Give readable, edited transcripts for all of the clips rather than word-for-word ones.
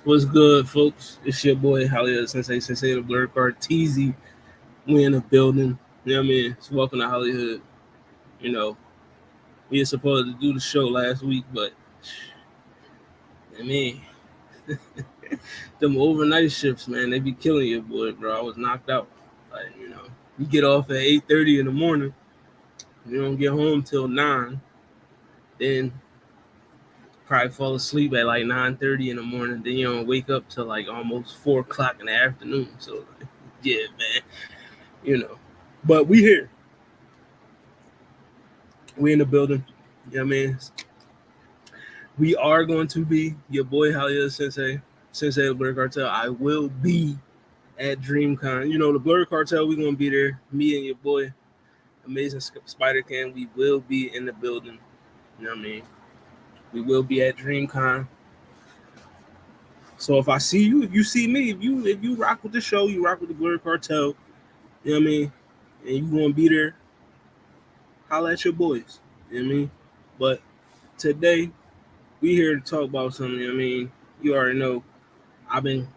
What's good, folks? It's your boy HollyHood, Sensei the Blur Card, Teasy. We in the building. You know what I mean? So welcome to HollyHood. You know, we were supposed to do the show last week, but I mean, them overnight shifts, man, they be killing you, boy, bro. I was knocked out. Like, you get off at 8:30 in the morning. You don't get home till 9. Then probably fall asleep at like 9:30 in the morning. Then you don't wake up till like almost 4 o'clock in the afternoon. So, like, yeah, man. But we here. We in the building. You know what I mean? We are going to be your boy HollyHood Sensei of the Blur Cartel. I will be at DreamCon. The Blur Cartel, we're going to be there. Me and your boy, Amazing Spider Can, we will be in the building. You know what I mean? We will be at DreamCon. So if I see you, if you see me, if you rock with the show, you rock with the Blur Cartel, you know what I mean? And you going to be there, holla at your boys. You know what I mean? But today, we here to talk about something. You know what I mean? You already know I've been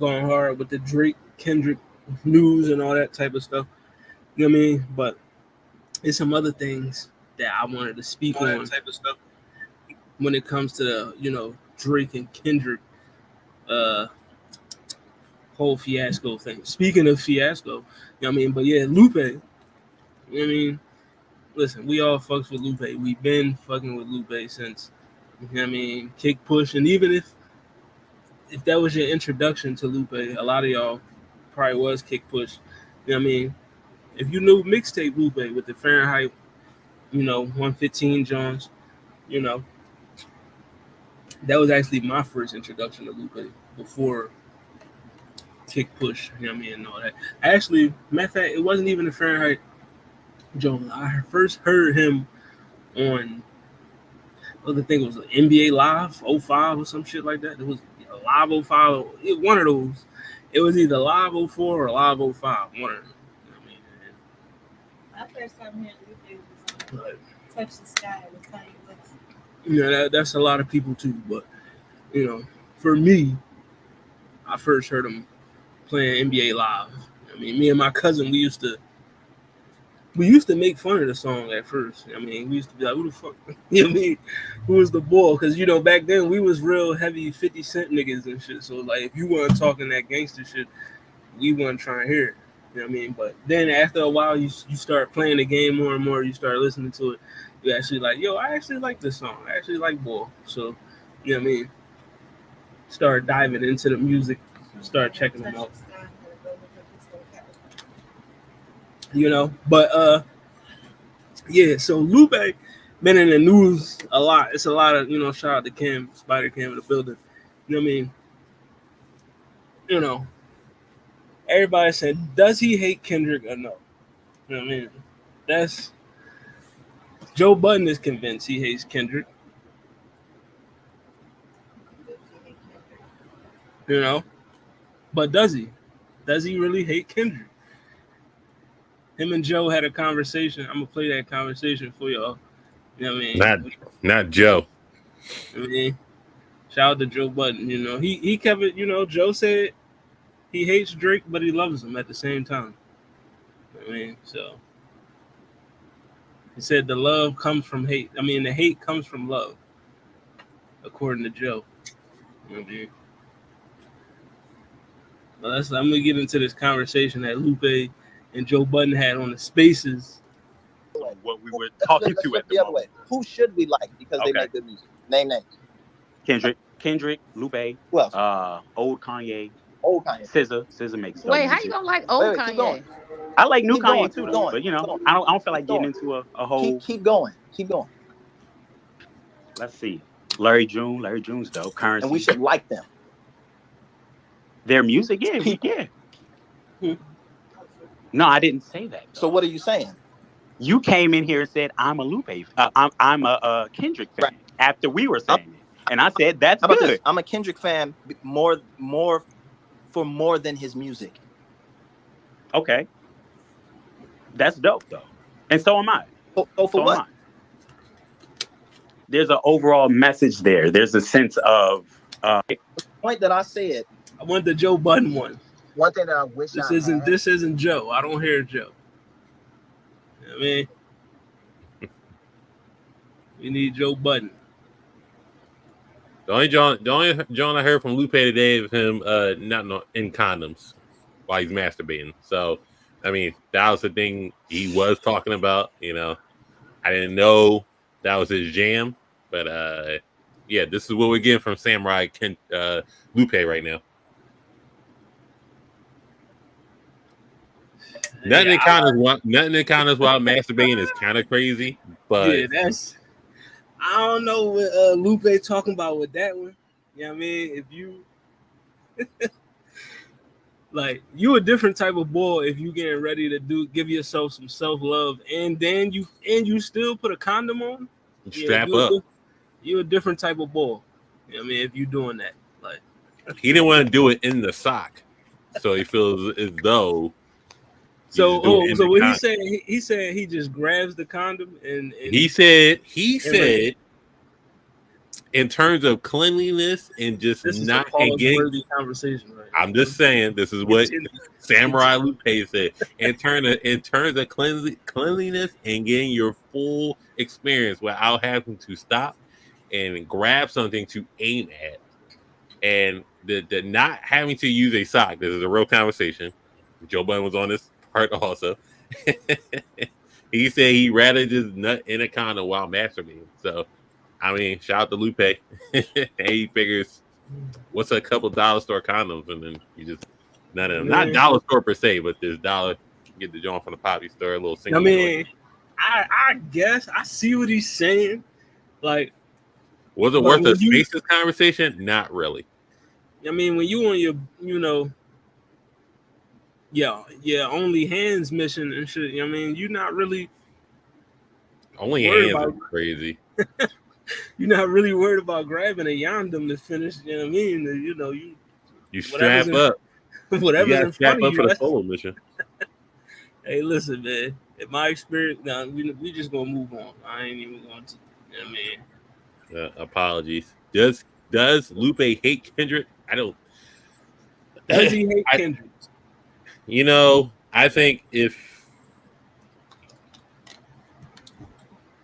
going hard with the Drake, Kendrick news and all that type of stuff. You know what I mean? But there's some other things that I wanted to speak on type of stuff when it comes to the, Drake and Kendrick whole fiasco thing. Speaking of fiasco, you know what I mean? But yeah, Lupe, you know what I mean? Listen, we all fucks with Lupe. We've been fucking with Lupe since, you know what I mean, Kick Push. And even if that was your introduction to Lupe, a lot of y'all probably was Kick Push. You know what I mean? If you knew mixtape Lupe with the Fahrenheit, 115 Jones, that was actually my first introduction to Lupe before Kick Push, you know what I mean, and all that. Actually, matter of fact, it wasn't even the Fahrenheit Jones. I first heard him on, the thing was NBA Live 05 or some shit like that. It was Live 05, one of those. It was either Live 04 or Live 05, one of them. You know what I mean? My first time hearing Lupe was on Touch the Sky with Kanye West. Yeah, that's a lot of people too. But, for me, I first heard him playing NBA Live. I mean, me and my cousin, we used to make fun of the song at first. I mean, we used to be like, who the fuck? You know what I mean? Who was the boy? Because, back then we was real heavy 50 Cent niggas and shit. So, like, if you weren't talking that gangster shit, we weren't trying to hear it. You know what I mean? But then after a while, you start playing the game more and more. You start listening to it. You actually like, yo, I actually like this song. I actually like Boy. So, you know what I mean? Start diving into the music. Start checking them out. But yeah, so Lupe been in the news a lot. It's a lot of, shout out to Cam, Spider Cam in the building. You know what I mean? Everybody said, does he hate Kendrick or no? You know what I mean? That's Joe Budden is convinced he hates Kendrick. But does he? Does he really hate Kendrick? Him and Joe had a conversation. I'm gonna play that conversation for y'all. You know what I mean? Not Joe. I mean, shout out to Joe Budden. He kept it. Joe said he hates Drake, but he loves him at the same time. I mean, so he said the love comes from hate. I mean, the hate comes from love, according to Joe. You know what I mean? Well, I'm gonna get into this conversation that Lupe and Joe Budden had on the Spaces. What we were talking to at the other way. Who should we like because they make good music? Name names. Kendrick, Lupe. Who else? Old Kanye. SZA makes. Wait, how you gonna like old Kanye? I like new Kanye too, though. But I don't feel like getting into a whole. Keep going. Let's see. Larry June's dope. Currency. And we should like them. Their music, yeah. No, I didn't say that. Though. So what are you saying? You came in here and said I'm a Lupe. I'm a Kendrick fan. Right. After we were saying it, and I said that's good. I'm a Kendrick fan more than his music. Okay, that's dope though, and so am I. For what? There's an overall message there. There's a sense of The point that I said. I want the Joe Budden one. One thing that I wish This isn't Joe. I don't hear Joe. You know what I mean, we need Joe Budden. The only John I heard from Lupe today is him not in condoms while he's masturbating. So, I mean, that was the thing he was talking about. You know, I didn't know that was his jam, but yeah, this is what we're getting from Samurai Lupe right now. Nothing in condoms while masturbating is kind of crazy, but yeah, that's. I don't know what Lupe talking about with that one. You know what I mean? If you like, you a different type of boy if you getting ready to give yourself some self-love and then you still put a condom on. Strap up. You're a different type of boy. You know what I mean? If you doing that, like, he didn't want to do it in the sock, so he feels as though. So what he said? He said he just grabs the condom and he said in terms of cleanliness and just not engaging conversation. Right? I'm just saying this is what Samurai Lupe said. In terms of cleanliness and getting your full experience without having to stop and grab something to aim at, and the not having to use a sock. This is a real conversation. Joe Budden was on this part also. He said he'd rather just nut in a condom while masturbating. So, I mean, shout out to Lupe. And he figures, what's a couple dollar store condoms? And then you just nut in them. Not dollar store per se, but this dollar, get the joint from the poppy store, a little single. I mean, I guess I see what he's saying. Like, was it worth a spaces conversation? Not really. I mean, when you on your, only hands mission and shit. You know what I mean, you're not really only hands are crazy. You're not really worried about grabbing a yandom to finish. You know what I mean? You strap up. Whatever's in front of you. For the solo mission. Hey, listen, man. In my experience, now we just gonna move on. I ain't even going to. You know what I mean? Apologies. Does Lupe hate Kendrick? I don't. Does he hate Kendrick? I think if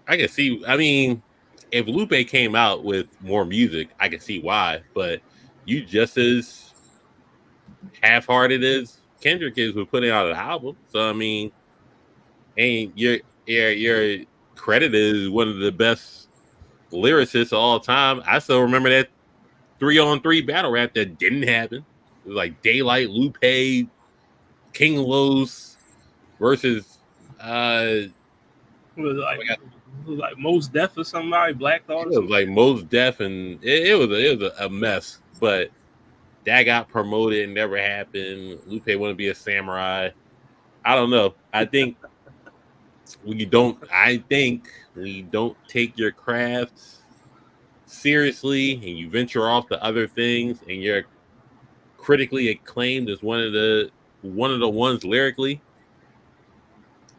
I can see, I mean, if Lupe came out with more music, I can see why. But you just as half-hearted as Kendrick is with putting out an album. So I mean, and your credited as one of the best lyricists of all time. I still remember that 3-on-3 battle rap that didn't happen. It was like Daylight, Lupe, King Los versus it was like Most Def or somebody, Black Thought. It was like Most Def, and it was a mess. But that got promoted and never happened. Lupe wanted to be a samurai. I don't know. I think when you don't take your craft seriously and you venture off to other things and you're critically acclaimed as one of the ones lyrically,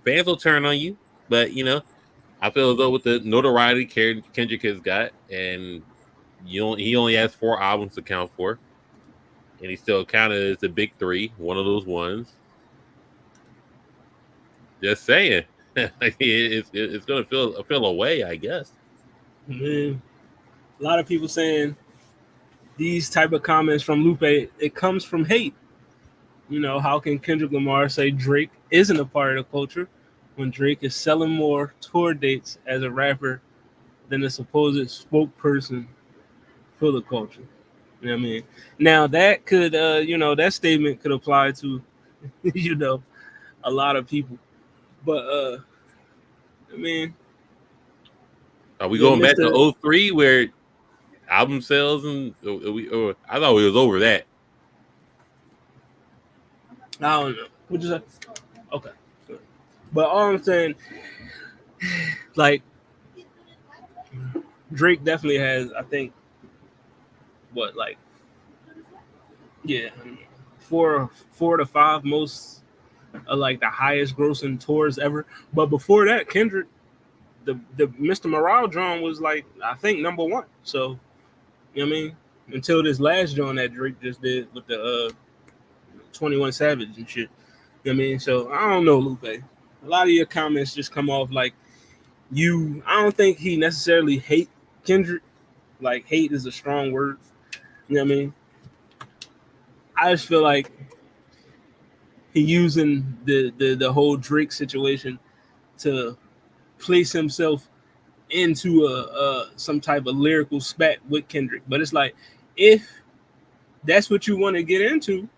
fans will turn on you. But I feel as though with the notoriety Kendrick has got, and he only has 4 albums to count for, and he still counted as the big 3, one of those ones. Just saying, it's gonna feel away, I guess. Man, a lot of people saying these type of comments from Lupe, it comes from hate. How can Kendrick Lamar say Drake isn't a part of the culture when Drake is selling more tour dates as a rapper than a supposed spokesperson for the culture? You know what I mean? Now that could, that statement could apply to, a lot of people. But, I mean. Are we going back to 03 where album sales and I thought we was over that. I don't know. What'd you say? Okay. Good. But all I'm saying, like, Drake definitely has, I think, 4 to 5 most like the highest grossing tours ever. But before that, Kendrick, the Mr. Morale drum was like, I think, number 1. So, you know what I mean? until this last joint that Drake just did with the 21 Savage and shit. You know what I mean? So I don't know, Lupe. A lot of your comments just come off like I don't think he necessarily hate Kendrick. Like hate is a strong word. You know what I mean? I just feel like he using the whole Drake situation to place himself into some type of lyrical spat with Kendrick. But it's like, if that's what you want to get into,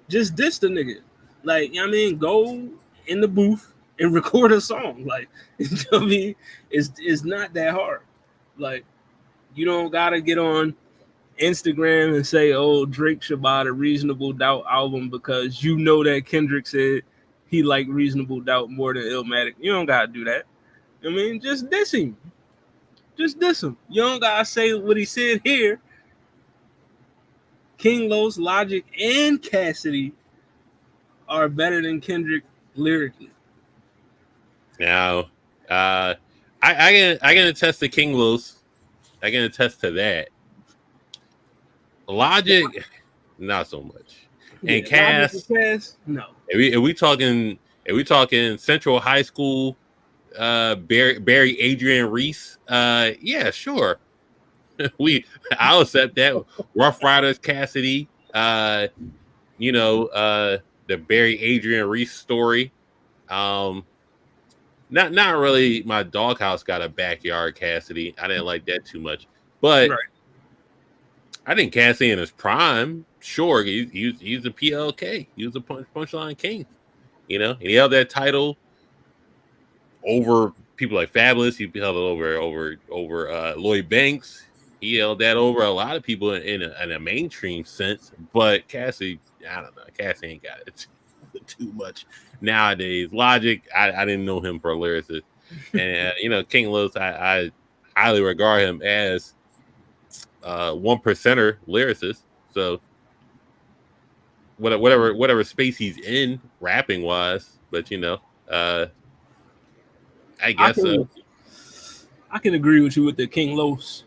just diss the nigga. Like, you know what I mean? Go in the booth and record a song. Like, you know what I mean? It's not that hard. Like, you don't gotta get on Instagram and say, oh, Drake should buy the Reasonable Doubt album because you know that Kendrick said he liked Reasonable Doubt more than Illmatic. You don't gotta do that. I mean, just diss him. Just diss him. You don't gotta say what he said here. King Los, Logic, and Cassidy are better than Kendrick lyrically. Now, I can attest to King Los. I can attest to that. Logic, not so much. And Cass, no. If we talking Central High School, Barry Adrian Reese, yeah, sure. I'll accept that. Rough Riders Cassidy, the Barry Adrian Reese story. Not really. My Doghouse Got a Backyard Cassidy. I didn't like that too much, but right. I think Cassidy in his prime, sure, he's a PLK. He was a punchline king. And he held that title over people like Fabulous. He held it over Lloyd Banks. He held that over a lot of people in a mainstream sense. But Cassidy, I don't know. Cassidy ain't got it too much nowadays. Logic, I didn't know him for a lyricist. And, King Los, I highly regard him as 1%er lyricist. So whatever space he's in rapping wise, but I guess I can agree with you with the King Los,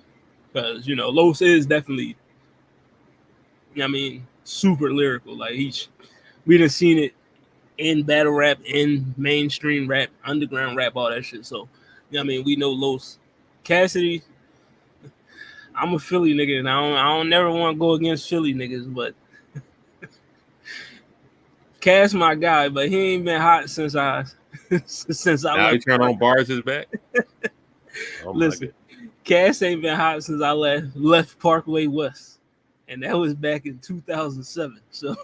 because Los is definitely, super lyrical. Like we done seen it in battle rap, in mainstream rap, underground rap, all that shit. So we know Los. Cassidy, I'm a Philly nigga, and I don't never want to go against Philly niggas, but Cass my guy, but he ain't been hot since I now he turned on bars his back. Listen, Cass ain't been hot since I left Parkway West, and that was back in 2007. So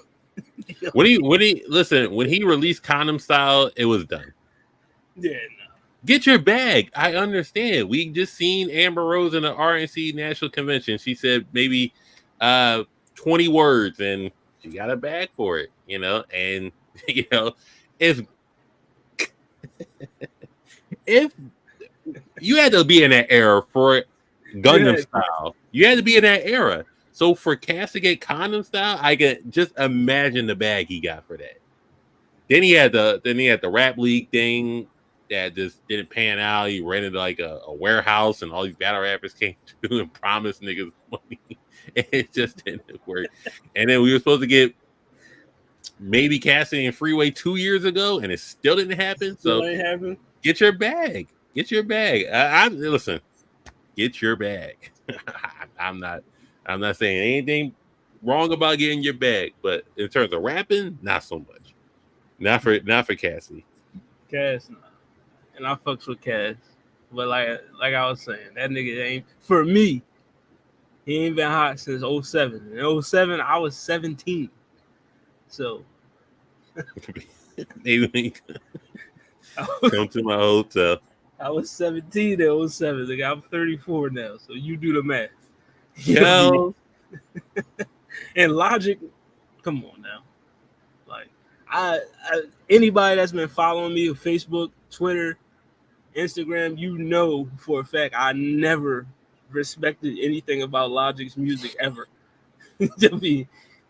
when he released Condom Style, it was done. Yeah, no. Get your bag. I understand. We just seen Amber Rose in the RNC National Convention. She said maybe 20 words, and she got a bag for it. And if you had to be in that era for Gundam Style, you had to be in that era. So for Cass to get Condom Style, I can just imagine the bag he got for that. Then he had the rap league thing that just didn't pan out. He rented like a warehouse, and all these battle rappers came to and promised niggas money. And it just didn't work. And then we were supposed to get maybe Cassidy and Freeway 2 years ago, and it still didn't happen. So get your bag. Get your bag. Listen, get your bag. I'm not saying anything wrong about getting your bag, but in terms of rapping, not so much. Not for Cassidy. Cass, nah. And I fucks with Cass, but like I was saying, that nigga ain't, for me, he ain't been hot since 07. In 07, I was 17. So maybe come to my hotel. I was 17 in 07. Like, I'm 34 now, so you do the math. Yo. And Logic, come on now. Like, I anybody that's been following me on Facebook, Twitter, Instagram, for a fact I never respected anything about Logic's music ever.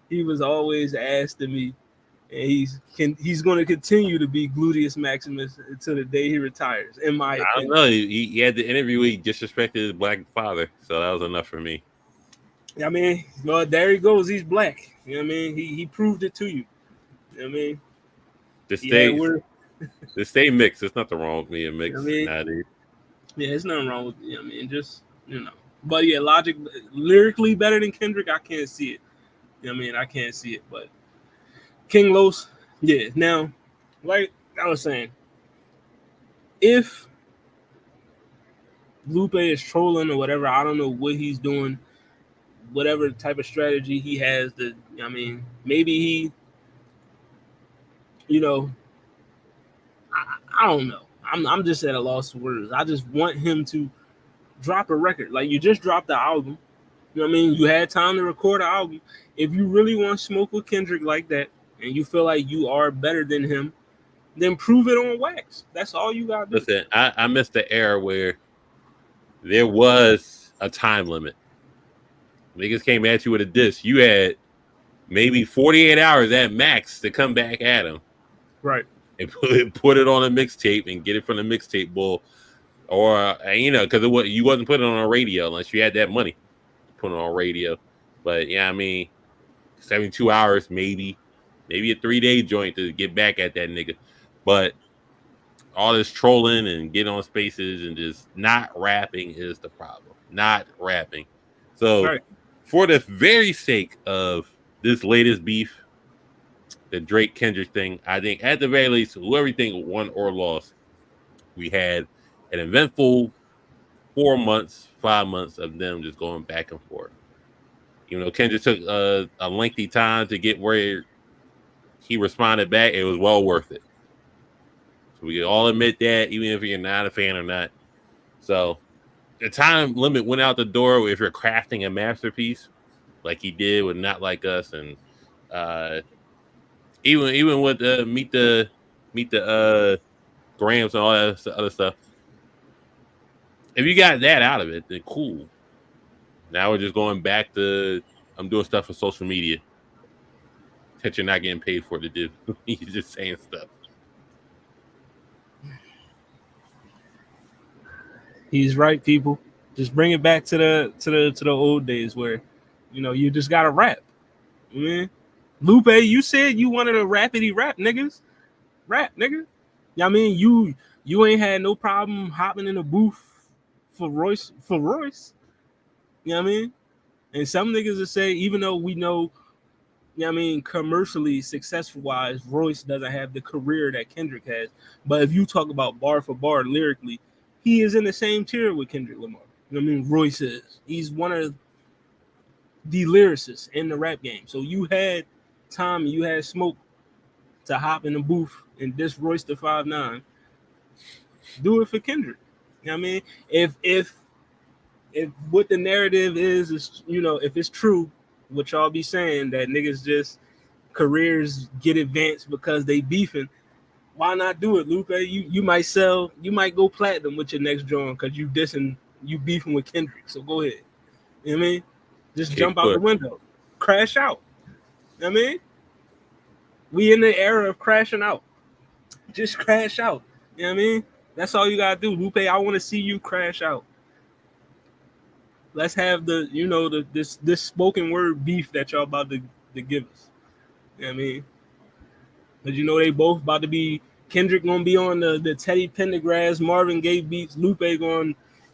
He was always ass to me, And he's going to continue to be Gluteus Maximus until the day he retires. In my opinion, I don't know. He had the interview where he disrespected his black father, so that was enough for me. I mean, well, there he goes. He's black. You know what I mean? He proved it to you. You know what I mean? The stay mixed. There's nothing wrong with me and mixed. You know what I mean? Yeah, there's nothing wrong with I mean, just But yeah, Logic lyrically better than Kendrick. I can't see it. You know what I mean? I can't see it. But King Los, yeah. Now, like I was saying, if Lupe is trolling or whatever, I don't know what he's doing. Whatever type of strategy he has, I mean, maybe he, I don't know. I'm just at a loss for words. I just want him to drop a record. Like, you just dropped the album. You know what I mean? You had time to record an album. If you really want to smoke with Kendrick like that, and you feel like you are better than him, then prove it on wax. That's all you got to do. Listen, I missed the era where there was a time limit. Niggas came at you with a diss. You had maybe 48 hours at max to come back at him. Right. And put it on a mixtape and get it from the mixtape bull. Or, because you wasn't putting it on a radio unless you had that money to put it on radio. But, yeah, I mean, 72 hours, maybe a 3-day joint to get back at that nigga. But all this trolling and getting on spaces and just not rapping is the problem. Not rapping. So, right. For the very sake of this latest beef, the Drake Kendrick thing, I think at the very least, whoever you think won or lost, we had an eventful 4 months, 5 months of them just going back and forth. Even though Kendrick took a lengthy time to get where he responded back, it was well worth it. So we can all admit that, even if you're not a fan or not. So the time limit went out the door if you're crafting a masterpiece like he did with Not Like Us, and even with meet the grams and all that other stuff. If you got that out of it, then cool. Now we're just going back to I'm doing stuff for social media that you're not getting paid for to do. You're just saying stuff. He's right, people. Just bring it back to the old days where, you just gotta rap. I mean, Lupe, you said you wanted a rapidy rap, niggas. Rap, nigga. I mean, you ain't had no problem hopping in the booth for Royce. You know what I mean? And some niggas will say, even though we know, commercially successful wise, Royce doesn't have the career that Kendrick has. But if you talk about bar for bar lyrically, he is in the same tier with Kendrick Lamar. You know what I mean? Royce is. He's one of the lyricists in the rap game. So you had time, you had smoke to hop in the booth and diss Royce the 5'9". Do it for Kendrick. You know what I mean? If what the narrative is, if it's true, what y'all be saying that niggas just careers get advanced because they beefing, why not do it, Lupe? You might go platinum with your next joint because you beefing with Kendrick. So go ahead. You know what I mean? Just jump out the window. Crash out. You know what I mean? We in the era of crashing out. Just crash out. You know what I mean? That's all you gotta do, Lupe. I want to see you crash out. Let's have this spoken word beef that y'all about to give us. You know what I mean? But they both about to be, Kendrick gonna be on the Teddy Pendergrass, Marvin Gaye beats, Lupe gonna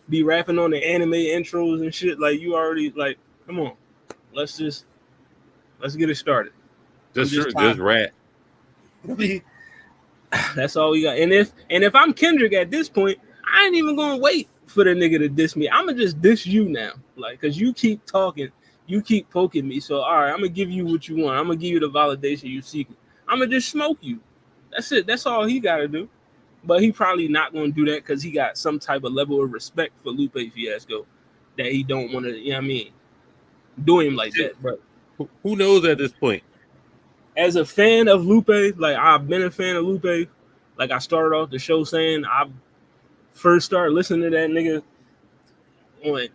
be rapping on the anime intros and shit. Like, you already, like, come on. Let's get it started. Just rap. That's all we got. And if I'm Kendrick at this point, I ain't even gonna wait for the nigga to diss me. I'm gonna just diss you now. Like, cause you keep talking, you keep poking me. So all right, I'm gonna give you what you want. I'm gonna give you the validation you seeking. I'm gonna just smoke you. That's it. That's all he gotta do. But he probably not gonna do that because he got some type of level of respect for Lupe Fiasco that he don't want to, do him like that. But who knows at this point? As a fan of Lupe, like, I've been a fan of Lupe. Like, I started off the show saying I first started listening to that nigga when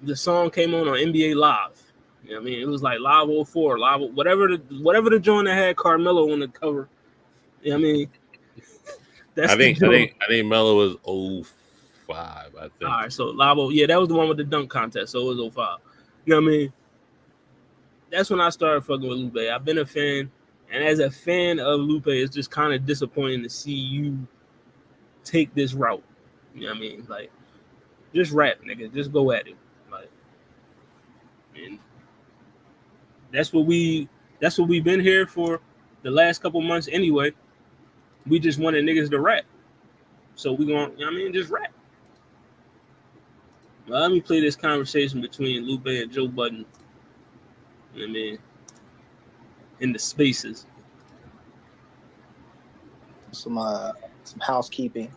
the song came on NBA Live. You know You know what I mean? It was like Live 04, Live, whatever the joint that had Carmelo on the cover. You know what I mean? I think Mello was 05, I think. All right, so Live, yeah, that was the one with the dunk contest, so it was 05. You know what I mean? That's when I started fucking with Lupe. I've been a fan, and as a fan of Lupe, it's just kind of disappointing to see you take this route. You know what I mean? Like, just rap, nigga. Just go at it. Like, and that's what we've been here for the last couple months anyway. We just wanted niggas to rap. So we gonna, you know what I mean, just rap. Well, let me play this conversation between Lupe and Joe Budden. You know what I mean? In the spaces. Some housekeeping,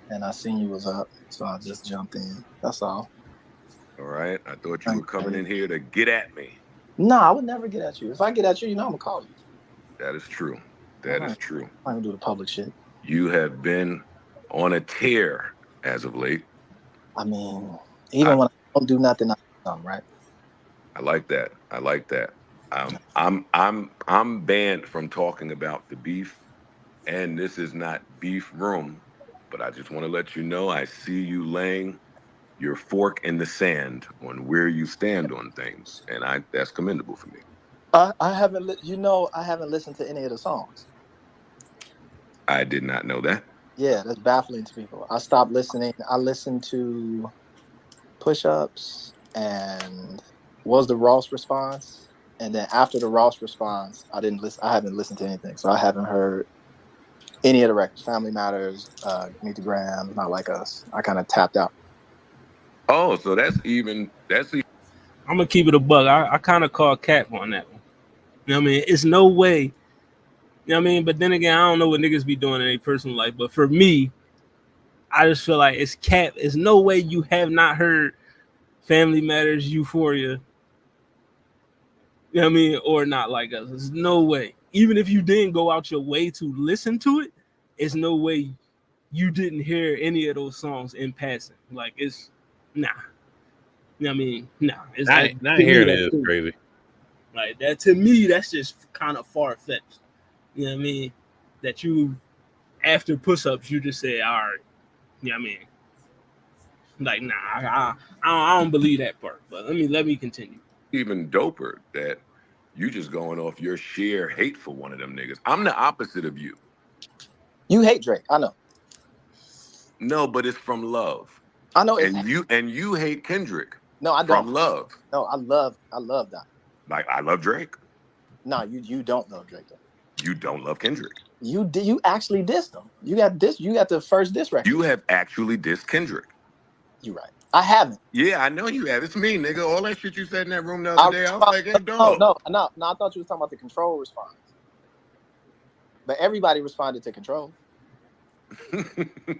and I seen you was up, so I just jumped in. That's all. All right. I thought you were coming in here to get at me. No, I would never get at you. If I get at you, you know I'm gonna call you. That is true. That is true. I'm gonna do the public shit. You have been on a tear as of late. I mean, even when I don't do nothing, I do something, right? I like that. I like that. I'm banned from talking about the beef, and this is not beef room, but I just want to let you know I see you laying your fork in the sand on where you stand on things, and that's commendable for me. I haven't listened to any of the songs. I did not know that. Yeah, that's baffling to people. I stopped listening. I listened to Push-Ups and Was the Ross Response, and then after the Ross Response, I haven't listened to anything, so I haven't heard any of the records. Family Matters, Meet the Graham, Not Like Us. I kind of tapped out. Oh, so that's even. I'm gonna keep it a bug. I kind of call cap on that one. You know what I mean? It's no way. You know what I mean? But then again, I don't know what niggas be doing in their personal life. But for me, I just feel like it's cap. There's no way you have not heard Family Matters, Euphoria. You know what I mean? Or Not Like Us. There's no way. Even if you didn't go out your way to listen to it, it's no way you didn't hear any of those songs in passing. Like, it's nah. You know what I mean? Nah. It's not hearing it is crazy. Like, that to me, that's just kind of far-fetched. You know what I mean? That you, after push-ups, you just say, all right. You know what I mean? Like, nah, I don't believe that part. But let me continue. Even doper that you just going off your sheer hate for one of them niggas. I'm the opposite of you. You hate Drake, I know. No, but it's from love. I know. And you hate Kendrick. No, I don't. From love. No, I love that. Like, I love Drake. No, you don't love Drake though. You don't love Kendrick. You actually dissed him. You got the first diss record. You have actually dissed Kendrick. You're right. I haven't. Yeah, I know you have. It's me, nigga. All that shit you said in that room the other day, I was like, hey, dog. No. I thought you was talking about the Control response. But everybody responded to Control.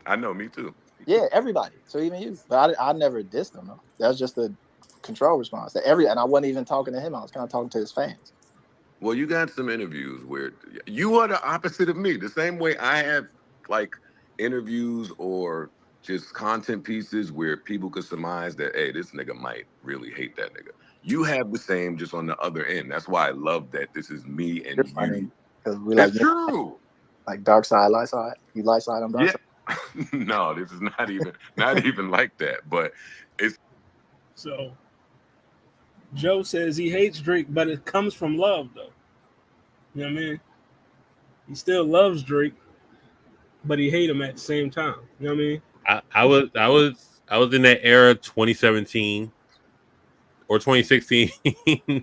I know, me too. Yeah, everybody. So even you. But I never dissed him though. That was just the Control response. And I wasn't even talking to him. I was kind of talking to his fans. Well, you got some interviews where you are the opposite of me. The same way I have like interviews or just content pieces where people could surmise that, hey, this nigga might really hate that nigga. You have the same, just on the other end. That's why I love that this is me and You're funny, you. That's true. Like dark side, light side. You light side, I'm dark side. No, this is not even like that. But it's so. Joe says he hates Drake, but it comes from love, though. You know what I mean? He still loves Drake, but he hate him at the same time. You know what I mean? I was in that era, 2017 or 2016,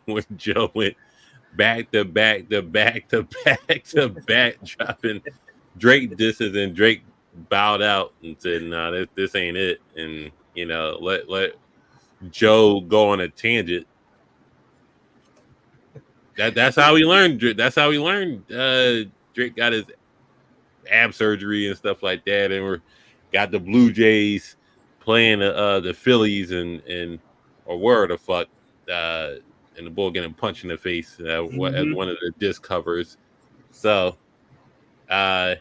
when Joe went back to back, dropping Drake disses, and Drake bowed out and said, "No, this ain't it." And let Joe go on a tangent. That's how he learned. That's how he learned. Drake got his ab surgery and stuff like that, and got the Blue Jays playing the Phillies and or where the fuck and the bull getting punched in the face as one of the disc covers. So, yeah,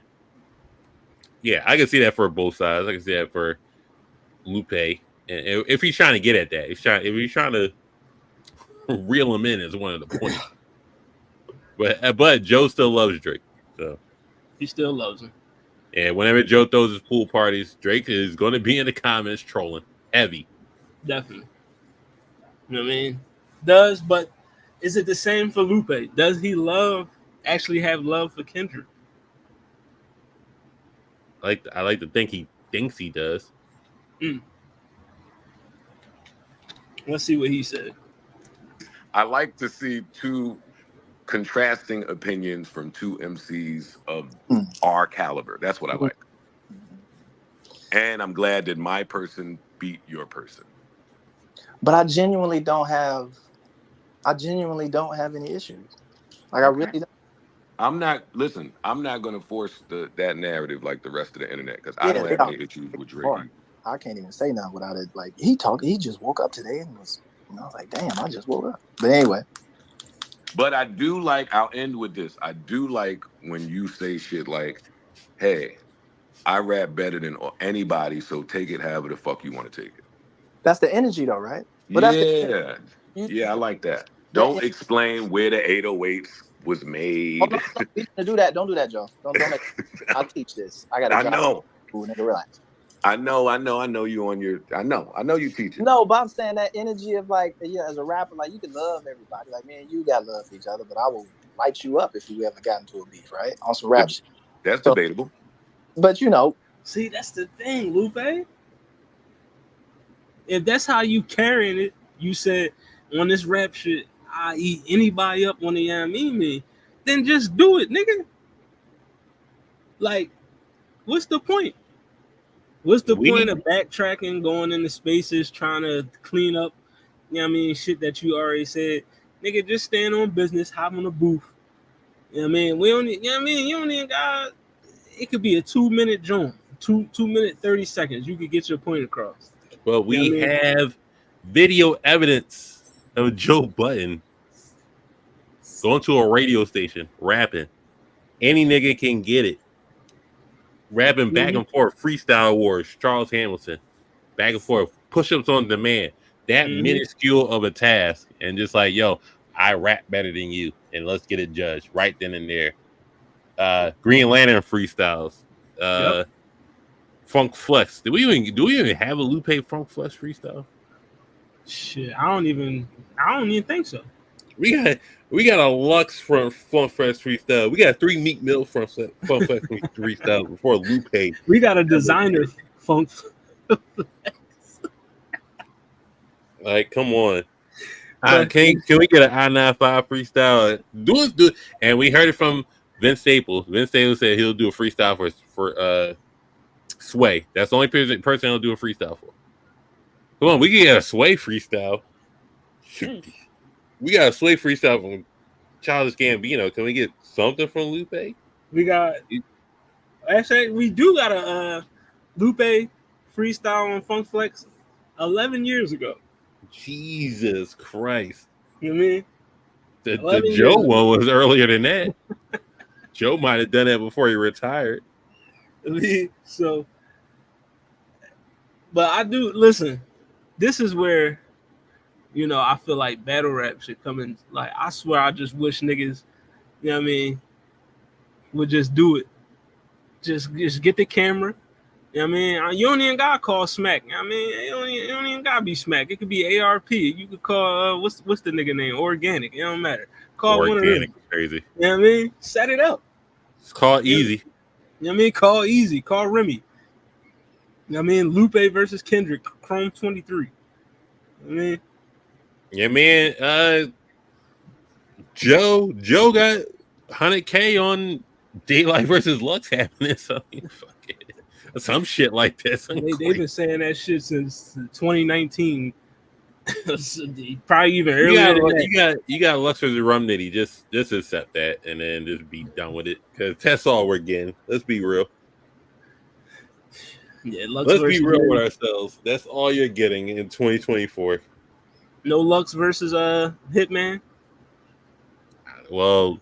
I can see that for both sides. I can see that for Lupe, and if he's trying to get at that, if he's trying to reel him in is one of the points. But Joe still loves Drake, so he still loves him. And whenever Joe throws his pool parties, Drake is going to be in the comments trolling heavy. Definitely. You know what I mean? But is it the same for Lupe? Does he actually have love for Kendrick? I like to think he thinks he does. Let's see what he said. I like to see two contrasting opinions from two MCs of our caliber. That's what I like. And I'm glad that my person beat your person. But I genuinely don't have any issues. Like, I really don't. I'm not going to force that narrative like the rest of the internet, because I don't have any issues with Drake. I can't even say nothing without it. Like, he just woke up today and was, I was like, damn, I just woke up. But anyway. But I do like, I'll end with this. I do like when you say shit like, hey, I rap better than anybody, so take it however the fuck you want to take it. That's the energy though, right? But yeah, I like that. Don't explain where the 808s was made. Oh, no, we gonna do that. Don't do that, Joe. Don't I'll teach this. I know. Ooh, nigga, relax. I know you on your. I know you teach it. No, but I'm saying that energy of like, as a rapper, like you can love everybody. Like, man, you got love for each other, but I will light you up if you ever got into a beef, right? On some rap shit. That's debatable. But see, that's the thing, Lupe. If that's how you carrying it, you said on this rap shit, I eat anybody up on the me, then just do it, nigga. Like, what's the point? What's the point of backtracking, going into spaces, trying to clean up, shit that you already said? Nigga, just stand on business, hop on the booth. You know what I mean? We don't need, you don't even got, it could be a 2-minute joint, 2 minute 30 seconds. You could get your point across. But we have video evidence of Joe Budden going to a radio station, rapping. Any nigga can get it. Rapping back and forth, freestyle wars, Charles Hamilton, back and forth, push-ups on demand. That minuscule of a task, and just like, yo, I rap better than you, and let's get it judged right then and there. Green Lantern freestyles, Funk Flex. Do we even have a Lupe Funk Flex freestyle? Shit, I don't even think so. We got a Lux from Funk Flex freestyle. We got 3 Meek Mill from Funk Flex freestyle before Lupe. We got a designer Funk. Like, come on. Can we get an I-95 freestyle? Do it. And we heard it from Vince Staples. Vince Staples said he'll do a freestyle for Sway. That's the only person he'll do a freestyle for. Come on, we can get a Sway freestyle. We got a Sway freestyle from Childish Gambino. Can we get something from Lupe? We do got a Lupe freestyle on Funk Flex 11 years ago. Jesus Christ. You know what I mean? The Joe one was earlier than that. Joe might have done that before he retired. So, but I do listen. This is where, I feel like battle rap should come in. Like, I swear, I just wish niggas, would just do it. Just get the camera. You don't even gotta call Smack. You don't even gotta be Smack. It could be ARP. You could call what's the nigga name? Organic. It don't matter. Call Organic, one of them. Crazy. You know what I mean? Set it up. It's called Easy. You know what I mean? Call Easy. Call Remy. You know what I mean? Lupe versus Kendrick. Chrome 23. You know what I mean? Yeah, man. Joe got 100K on Daylight versus Lux happening. So fuck it. Some shit like this. They've been saying that shit since 2019. Probably even earlier. You got Lux versus Rum Nitty. Just accept that and then just be done with it. Because that's all we're getting. Let's be real. Yeah, let's be real with ourselves. That's all you're getting in 2024. No Lux versus Hitman. Well,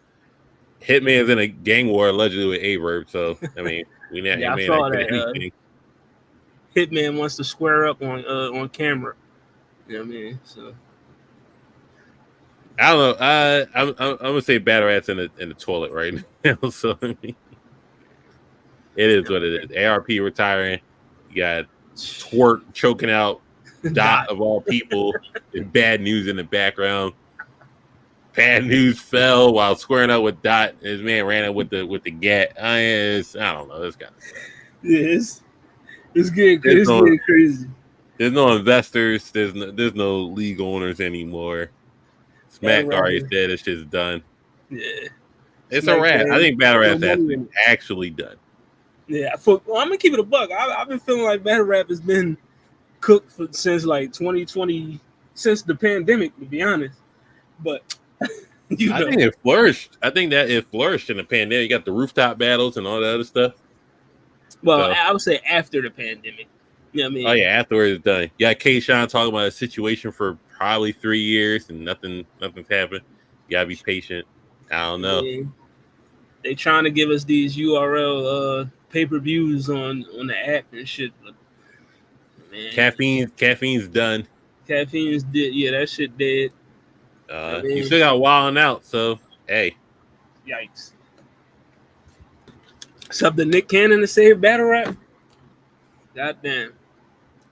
Hitman's in a gang war allegedly with A-Verb, so I mean, we not. I saw that. Hitman wants to square up on camera. You know what I mean? So I don't know. I'm gonna say battle rats in the toilet right now. So I mean, it is what it is. ARP retiring. You got Twerk choking out Dot of all people. There's bad news in the background. Bad news fell while squaring up with Dot. His man ran it with the gat. I don't know. This kind of stuff. Yes, it's getting crazy. There's no investors. There's no league owners anymore. Smack already said it's just done. Yeah, it's a wrap. I think battle rap has been actually done. Yeah, I'm gonna keep it a buck. I've been feeling like battle rap has been cooked since like 2020, since the pandemic, to be honest. But I think it flourished. I think that it flourished in the pandemic. You got the rooftop battles and all that other stuff. Well, so, I would say after the pandemic. You know what I mean? Oh yeah, afterwards it's done. You got K-Shine talking about a situation for probably 3 years and nothing's happened. You gotta be patient. I don't know. Yeah. They trying to give us these URL pay-per-views on the app and shit. But, man. Caffeine's done. Caffeine's dead. Yeah, that shit dead. You still got Wildin' Out, so hey. Yikes. Something Nick Cannon to save battle rap? Goddamn.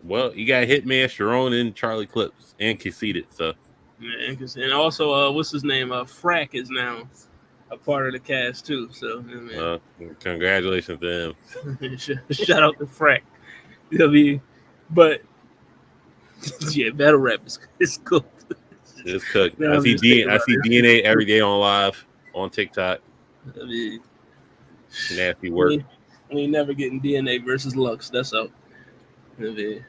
Well, you got Hitman, Sharon, and Charlie Clips, and Conceited, so. Man, and also, what's his name? Frack is now a part of the cast too. So, congratulations to him. Shout out to Frack. But yeah, battle rap is cool. It's cooked. I see DNA every day on live on TikTok. I mean, nasty work. We ain't never getting DNA versus Lux. That's all. I mean,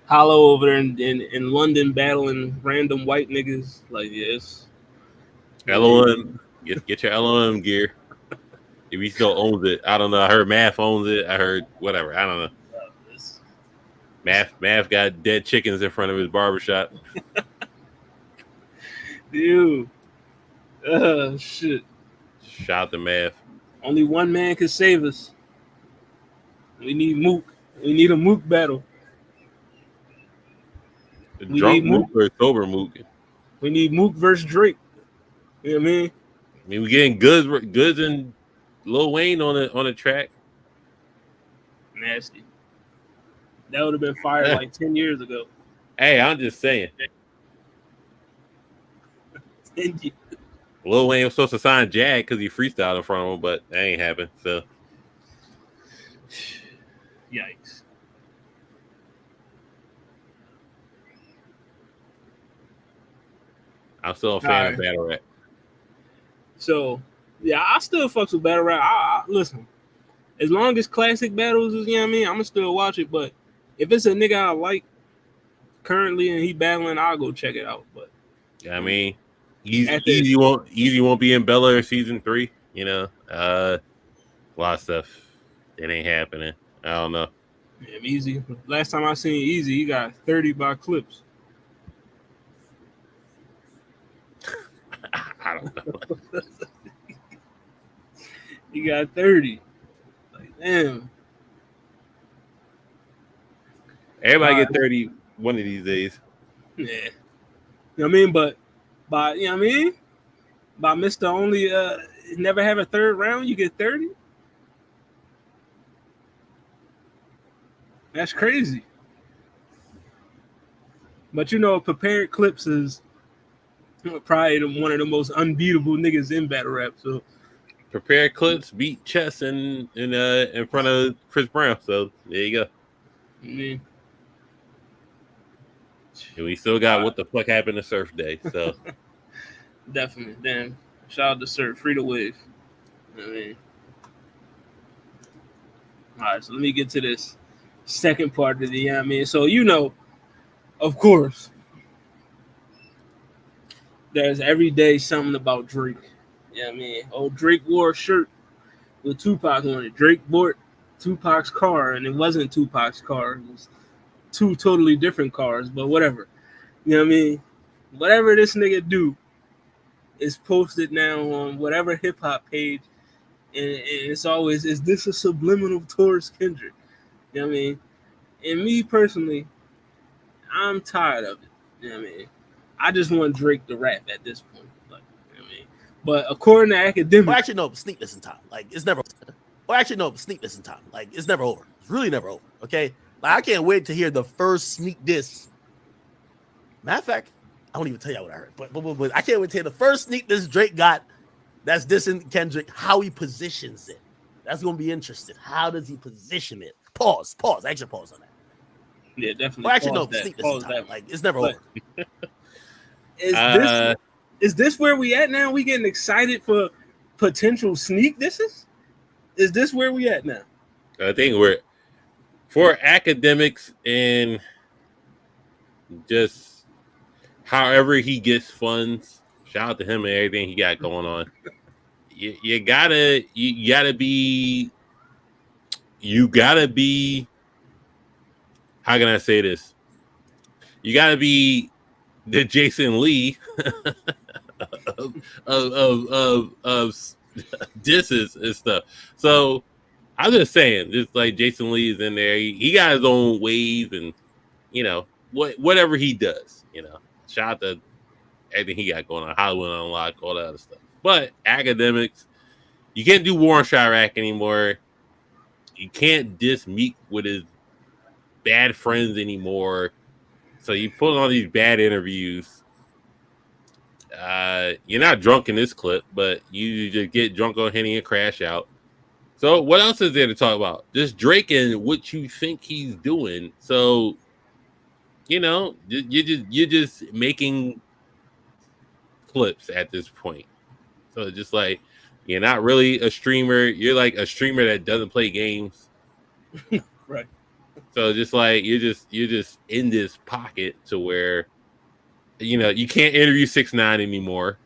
Hollow over there in London battling random white niggas. Like, yes. LOM. Get your LOM gear. If he still owns it. I don't know. I heard Math owns it. I heard whatever. I don't know. Math got dead chickens in front of his barbershop. Dude. Shit. Shout out to Math. Only one man can save us. We need Mook. We need a Mook battle. Drunk Mook or sober Mook? We need Mook versus Drake. You know what I mean? I mean, we getting Goods and Lil Wayne on the track. Nasty. That would have been fired like 10 years ago. Hey, I'm just saying. Lil Wayne was supposed to sign Jag because he freestyled in front of him, but that ain't happened. So, yikes. I'm still a fan of battle rap. So, yeah, I still fucks with battle rap. I listen, as long as classic battles is, you know what I mean, I'm gonna still watch it. But if it's a nigga I like currently and he battling, I'll go check it out. But yeah, I mean, Easy won't be in Bel Air season 3. You know, a lot of stuff. It ain't happening. I don't know. Yeah, Easy. Last time I seen Easy, he got 30 by Clips. I don't know. He got 30. Like, damn. Everybody get 30 one of these days. Yeah. You know what I mean? But by, you know what I mean? By Mr. Only never have a third round, you get 30? That's crazy. But you know, Prepared Clips is probably one of the most unbeatable niggas in battle rap. So Prepared Clips beat Chess in front of Chris Brown. So there you go. Mm-hmm. And we still got What the Fuck Happened to Surf Day. So definitely. Damn. Shout out to Surf. Free the wave. I mean. All right, so let me get to this second part of the, you know what I mean? So, you know, of course, there's every day something about Drake. You know what I mean? Oh, Drake wore a shirt with Tupac on it. Drake bought Tupac's car, and it wasn't Tupac's car. It was 2 totally different cars, but whatever. You know what I mean? Whatever this nigga do is posted now on whatever hip-hop page, and it's always, is this a subliminal towards Kendrick? You know what I mean? And me personally, I'm tired of it. You know what I mean? I just want Drake to rap at this point. Like, I mean, but according to academics, well, actually, no, sneak this in time. Like, it's never. Or actually, no, sneak this in time. Like, it's never over. It's really never over. Okay, like I can't wait to hear the first sneak diss. Matter of fact, I won't even tell you what I heard, but I can't wait to hear the first sneak diss Drake got. That's dissing Kendrick. How he positions it. That's gonna be interesting. How does he position it? Pause. Actually, pause on that. Yeah, definitely. Well, actually, no, sneak this in time. Like, it's never over. Is this where we at now? We getting excited for potential sneak disses? Is this where we at now? I think we're for academics and just however he gets funds. Shout out to him and everything he got going on. You gotta be. How can I say this? You gotta be the Jason Lee of disses and stuff. So I'm just saying, just like Jason Lee is in there, he got his own wave, and whatever he does, shout out to everything he got going on, Hollywood Unlocked, all that other stuff. But academics, you can't do War on Chirac anymore. You can't diss Meek with his bad friends anymore. So you put on these bad interviews. You're not drunk in this clip, but you just get drunk on Henny and crash out. So what else is there to talk about? Just Drake and what you think he's doing. So, you're just making clips at this point. So just like, you're not really a streamer. You're like a streamer that doesn't play games. Right. So just like you're just in this pocket to where you can't interview 6ix9ine anymore.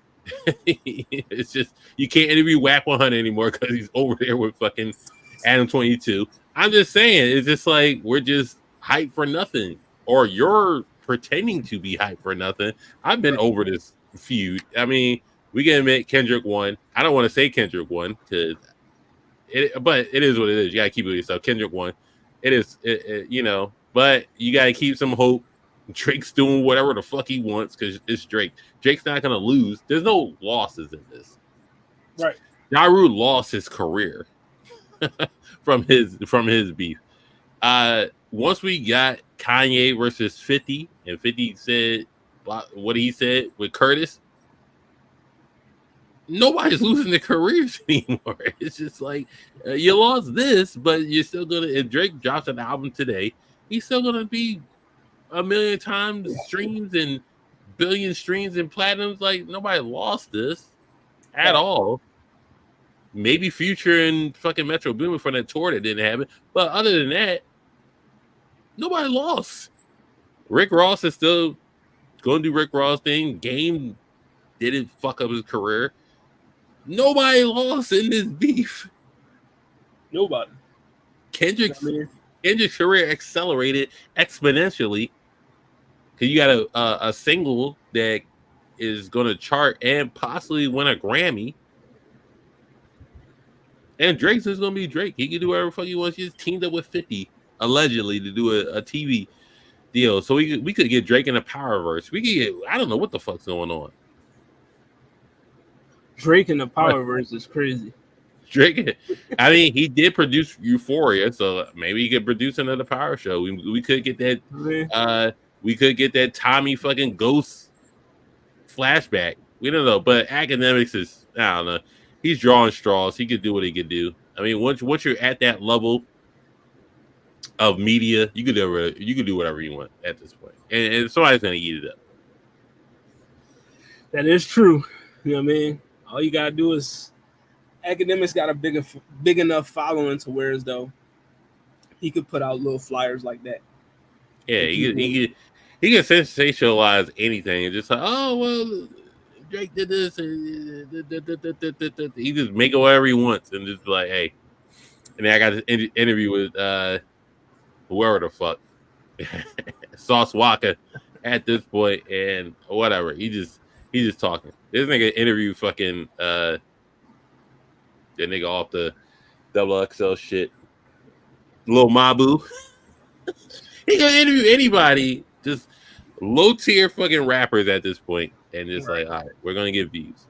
It's just you can't interview Whack 100 anymore because he's over there with fucking Adam 22. I'm just saying, it's just like we're just hyped for nothing, or you're pretending to be hyped for nothing. I've been over this feud. I mean, we can admit Kendrick won. I don't want to say Kendrick won but it is what it is. You gotta keep it with yourself. Kendrick won. It is, but you gotta keep some hope. Drake's doing whatever the fuck he wants because it's Drake. Drake's not gonna lose. There's no losses in this. Right. Ja Rule lost his career from his beef. Once we got Kanye versus 50, and 50 said what he said with Curtis, nobody's losing their careers anymore. It's just like you lost this, but you're still gonna. If Drake drops an album today, he's still gonna be 1 million times streams and billion streams and platinums. Like nobody lost this at all. Maybe Future and fucking Metro Boomin for that tour that didn't happen, but other than that, nobody lost. Rick Ross is still going to do Rick Ross thing. Game didn't fuck up his career. Nobody lost in this beef. Nobody. Kendrick's career accelerated exponentially because you got a single that is going to chart and possibly win a Grammy. And Drake's just going to be Drake. He can do whatever the fuck he wants. He just teamed up with 50 allegedly to do a TV deal. So we could get Drake in a Powerverse. We could get, I don't know what the fuck's going on. Drake in the Powerverse is crazy. Drake, I mean, he did produce Euphoria, so maybe he could produce another Power show. We could get that. We could get that Tommy fucking Ghost flashback. We don't know, but academics is, I don't know. He's drawing straws. He could do what he could do. I mean, once you're at that level of media, you could do whatever you want at this point, and somebody's gonna eat it up. That is true. You know what I mean? All you gotta do is academics got a big enough following to where as though he could put out little flyers like that. Yeah, he can sensationalize anything and just like, oh well, Drake did this, and he just make it whatever he wants and just be like, hey. And then I got this interview with whoever the fuck Sauce Walker at this point, and whatever. He's just talking. This nigga interview fucking that nigga off the XXL shit. Lil Mabu. He gonna interview anybody. Just low tier fucking rappers at this point, and it's like, all right, we're gonna get views.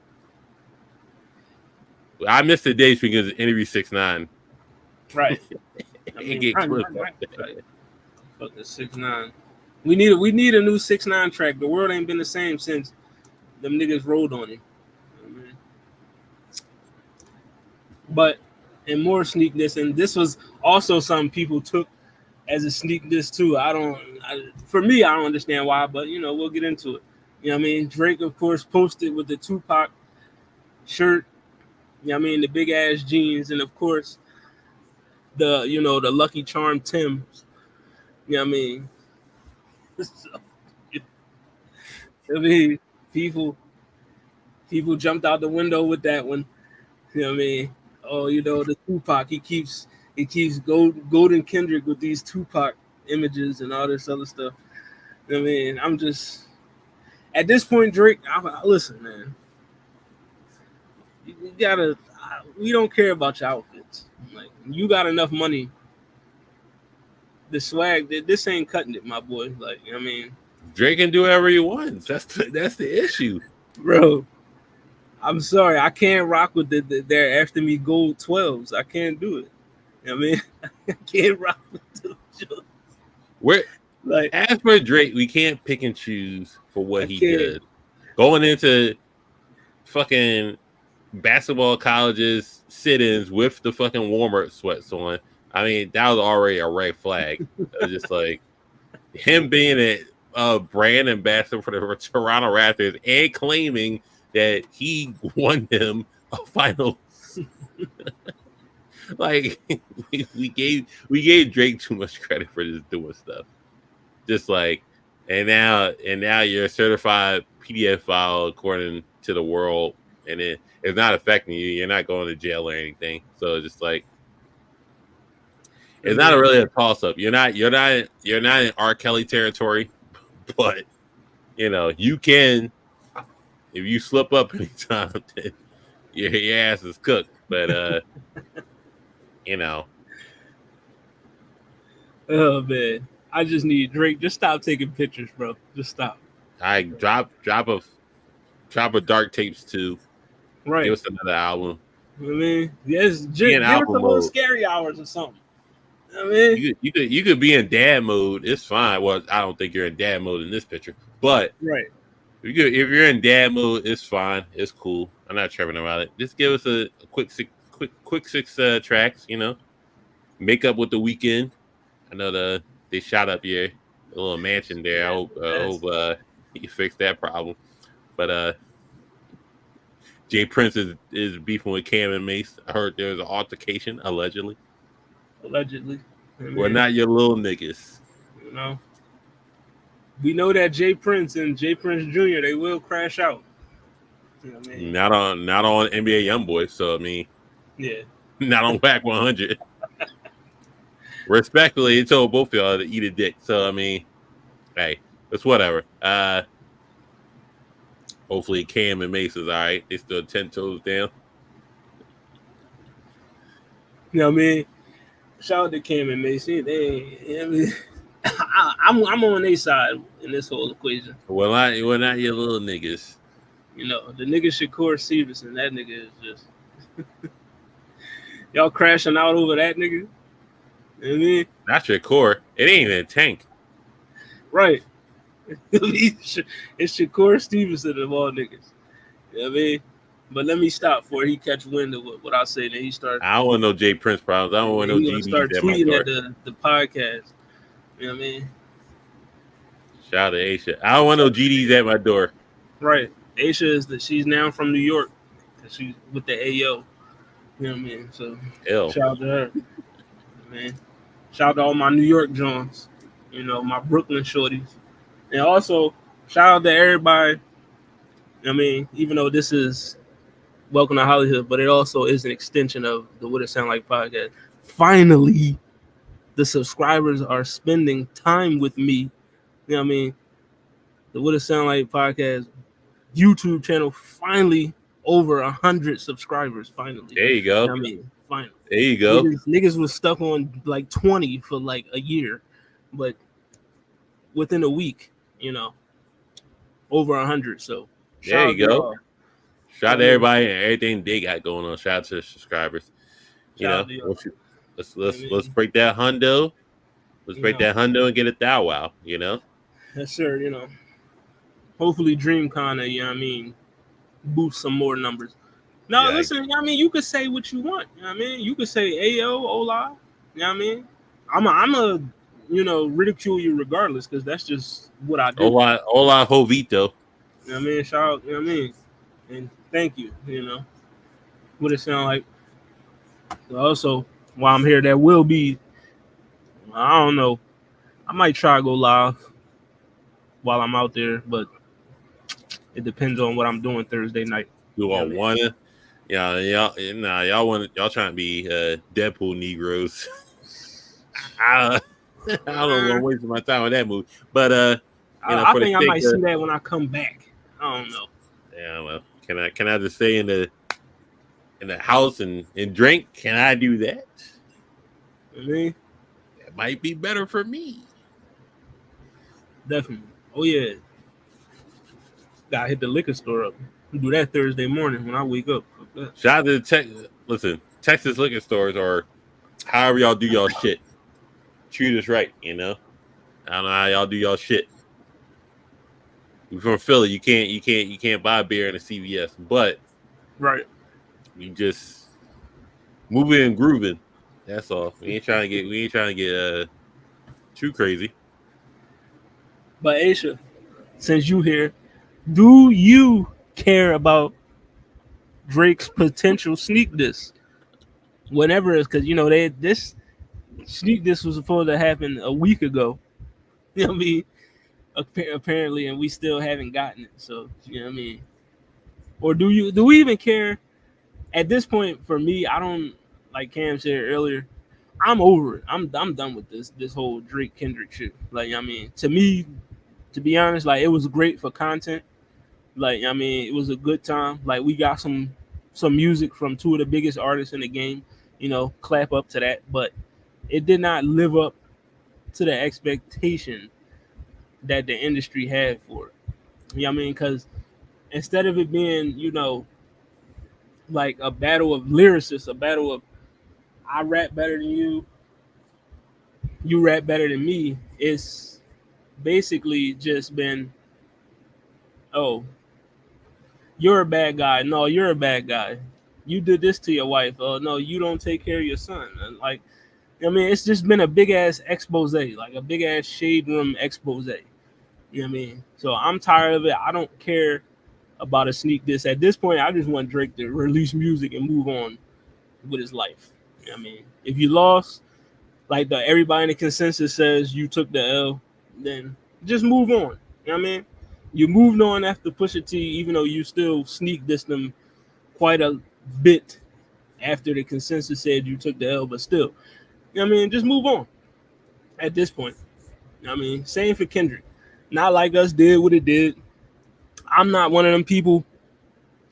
I missed the days because of interview 6ix9ine. Right. I mean, right. Fuck the 6ix9ine. We need a new 6ix9ine track. The world ain't been the same since them niggas rolled on him. But and more sneak diss, and this was also something people took as a sneak diss too. For me, I don't understand why, but we'll get into it. You know what I mean? Drake, of course, posted with the Tupac shirt. You know what I mean? The big ass jeans, and of course, the Lucky Charm Timbs. You know what I mean? So, I mean, people jumped out the window with that one. You know what I mean? Oh, the Tupac. He keeps Golden Kendrick with these Tupac images and all this other stuff. You know what I mean? I'm just at this point, Drake. Listen, man. You gotta. We don't care about your outfits. Like, you got enough money. The swag. This ain't cutting it, my boy. Like, you know what I mean? Drake can do whatever he wants. That's the issue, bro. I'm sorry, I can't rock with their After Me Gold 12s. I can't do it. You know what I mean? I can't rock with them. As for Drake, we can't pick and choose for what he did. Going into fucking basketball colleges sit-ins with the fucking warm-up sweats on. I mean, that was already a red flag. It was just like him being a brand ambassador for the Toronto Raptors and claiming that he won them a final. Like we gave Drake too much credit for just doing stuff. Just like, and now you're a certified PDF file according to the world, and it's not affecting you. You're not going to jail or anything. So it's just like, it's not really a toss up. You're not in R. Kelly territory, but you can. If you slip up anytime, then your ass is cooked. But Oh man, I just need Drake. Just stop taking pictures, bro. Just stop. I drop a Dark Tapes 2. Right. Give us another album. I mean, yes, give us a little Scary Hours or something. I mean, you could be in dad mode. It's fine. Well, I don't think you're in dad mode in this picture, but right. If you're in dad mode, it's fine. It's cool. I'm not tripping about it. Just give us a quick six tracks. Make up with The Weeknd. I know they shot up your little mansion there. I hope you fix that problem. But Jay Prince is beefing with Cam and Mace. I heard there was an altercation allegedly. We're not your little niggas. We know that Jay Prince and Jay Prince Jr. they will crash out. You know what I mean? Not on NBA YoungBoy. So I mean, yeah, not on Whack 100. Respectfully, he told both of y'all to eat a dick. So I mean, hey, it's whatever. Hopefully Cam and Mace is all right. They still 10 toes down. You know what I mean? Shout out to Cam and Mace. I'm on their side in this whole equation. We're not your little niggas. The nigga Shakur Stevenson, that nigga is just y'all crashing out over that nigga. You know what I mean? Not Shakur. It ain't even a Tank. Right. It's Shakur Stevenson of all niggas. You know what I mean? But let me stop before he catch wind of what I say. Then he starts. I don't want no Jay Prince problems. I don't want no GDs. Start tweeting at the podcast. You know what I mean? Shout out to Aisha. I don't want no GDs at my door. Right. Aisha she's now from New York. She's with the AO. You know what I mean? So shout out to her. Man. Shout out to all my New York Johns. My Brooklyn shorties. And also, shout out to everybody. I mean, even though this is Welcome to HollyHood, but it also is an extension of the What It Sound Like podcast. Finally, the subscribers are spending time with me. You know what I mean? The What It Sound Like podcast YouTube channel finally over 100 subscribers. Finally, there you go. I mean, finally, there you go. Niggas was stuck on like 20 for like a year, but within a week, over 100. So there you go. Shout out to everybody and everything they got going on. Shout out to the subscribers. Let's break that hundo. Let's break that hundo and get a thou wow. Yes, sir. Hopefully DreamCon, boost some more numbers. No, listen, you could say what you want. You could say Ayo, Ola. I'm a ridicule you regardless because that's just what I do. Ola Jovito. Shout out, and thank you. What it sound like. Also, while I'm here, there will be. I don't know. I might try to go live while I'm out there, but it depends on what I'm doing Thursday night. Do I wanna? Y'all trying to be Deadpool Negroes. I don't know. I'm wasting my time on that movie, but I think I might see that when I come back. I don't know. Yeah, well, can I just stay in the house and drink? Can I do that? That might be better for me. Definitely. Oh yeah. Gotta hit the liquor store up. Do that Thursday morning when I wake up. Shout out to Texas liquor stores or however y'all do y'all shit. Treat us right, I don't know how y'all do y'all shit. We're from Philly. You can't buy beer in a CVS, but right. We just moving and grooving. That's all. We ain't trying to get too crazy. But Aisha, since you here, do you care about Drake's potential sneak diss? Whenever it's because this sneak diss was supposed to happen a week ago. Apparently, and we still haven't gotten it. So or do we even care? At this point, for me, I don't, like Cam said earlier, I'm over it. I'm done with this whole Drake Kendrick shit. To me, to be honest, it was great for content. It was a good time. We got some music from two of the biggest artists in the game. Clap up to that. But it did not live up to the expectation that the industry had for it. Because instead of it being, a battle of lyricists, a battle of I rap better than you, you rap better than me, it's basically just been, oh, you're a bad guy. No, you're a bad guy. You did this to your wife. Oh, no, you don't take care of your son. And it's just been a big ass expose, a big ass shade room expose. So I'm tired of it. I don't care about a sneak diss. At this point, I just want Drake to release music and move on with his life. If you lost, everybody in the consensus says you took the L, then just move on. You moved on after Pusha T, even though you still sneak dissed them quite a bit after the consensus said you took the L, but still, just move on at this point. Same for Kendrick. Not like us did what it did. I'm not one of them people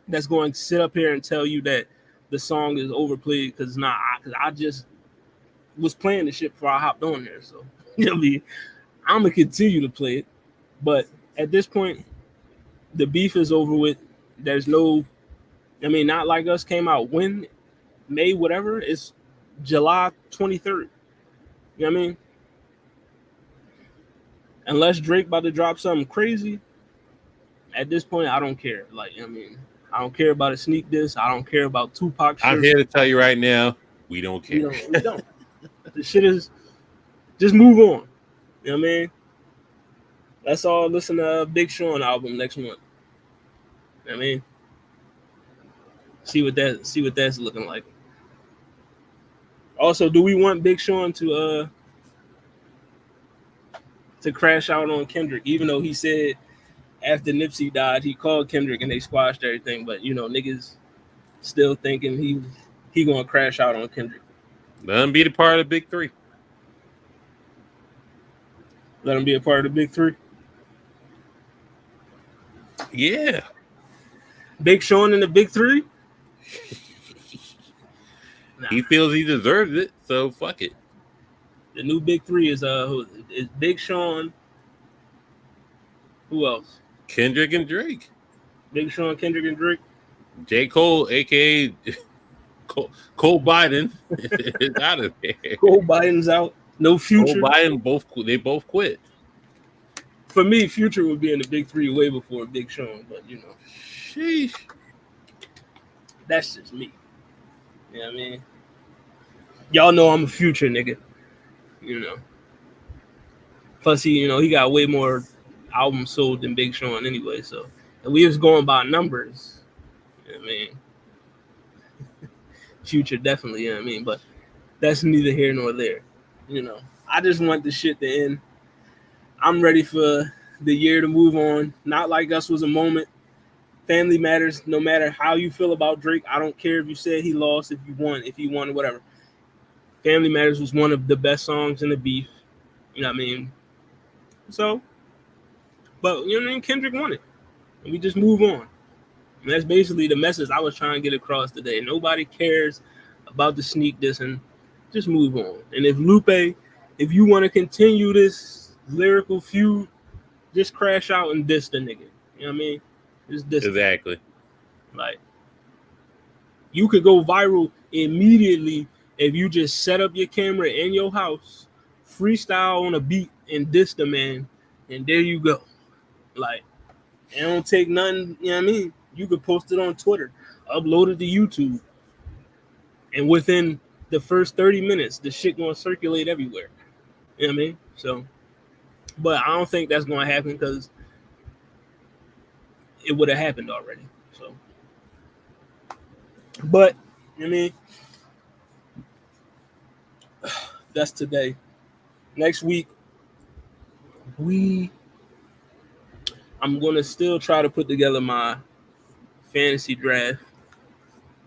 that's going to sit up here and tell you that the song is overplayed because it's not. Because I just was playing the shit before I hopped on there. So, I'm going to continue to play it. But at this point, the beef is over with. There's no, Not Like Us came out when? May, whatever. It's July 23rd. You know what I mean? Unless Drake about to drop something crazy, at this point, I don't care. I don't care about a sneak diss. I don't care about Tupac shirts. I'm here to tell you right now, we don't care. We don't. The shit is, just move on. You know what I mean? Let's all listen to Big Sean album next month. You know what I mean? See what that's looking like. Also, do we want Big Sean to crash out on Kendrick, even though he said after Nipsey died, he called Kendrick and they squashed everything, but niggas still thinking he gonna crash out on Kendrick. Let him be the part of the big three. Let him be a part of the big three. Yeah. Big Sean in the big three? He feels he deserves it, so fuck it. The new big three is Big Sean. Who else? Kendrick and Drake. Big Sean, Kendrick, and Drake. J. Cole, aka Cole Biden, is out of there. Cole Biden's out. No Future. Cole Biden, they both quit. For me, Future would be in the big three way before Big Sean, but you know. Sheesh. That's just me. You know what I mean? Y'all know I'm a Future nigga. You know. Plus, he got way more albums sold than Big Sean anyway. So, and we was going by numbers. You know what I mean? Future definitely, you know what I mean? But that's neither here nor there. You know, I just want the shit to end. I'm ready for the year to move on. Not Like Us was a moment. Family matters. No matter how you feel about Drake, I don't care if you said he lost, if he won, or whatever. Family Matters was one of the best songs in the beef. You know what I mean? So, but you know what I mean? Kendrick won it. And we just move on. And that's basically the message I was trying to get across today. Nobody cares about the sneak diss, and just move on. And if Lupe, if you want to continue this lyrical feud, just crash out and diss the nigga. You know what I mean? Just diss exactly. him. Like, you could go viral immediately if you just set up your camera in your house, freestyle on a beat, and diss the man, and there you go. Like, it don't take nothing, you know what I mean? You could post it on Twitter, upload it to YouTube, and within the first 30 minutes, the shit gonna circulate everywhere. You know what I mean? So, but I don't think that's gonna happen because it would have happened already. So, but I mean, that's today. Next week, I'm gonna still try to put together my fantasy draft,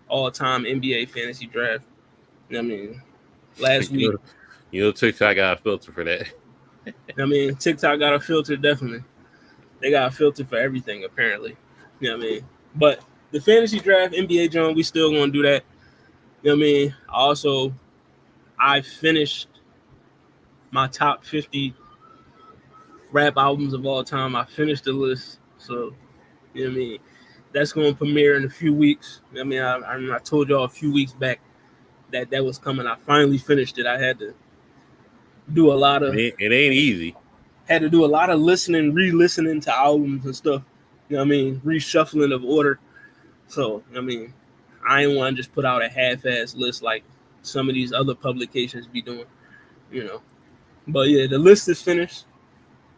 all-time NBA fantasy draft. I mean, last week. TikTok got a filter for that. I mean, TikTok got a filter, definitely. They got a filter for everything, apparently. You know what I mean? But the fantasy draft, NBA John, we still gonna do that. You know what I mean? Also, I finished my top 50 rap albums of all time. I finished the list. So, you know what I mean? That's going to premiere in a few weeks. I mean, I told y'all a few weeks back that was coming. I finally finished it. I had to do a lot of... It ain't easy. Had to do a lot of listening, re-listening to albums and stuff. You know what I mean? Reshuffling of order. So, I mean, I ain't want to just put out a half-ass list like some of these other publications be doing, you know. But, yeah, the list is finished.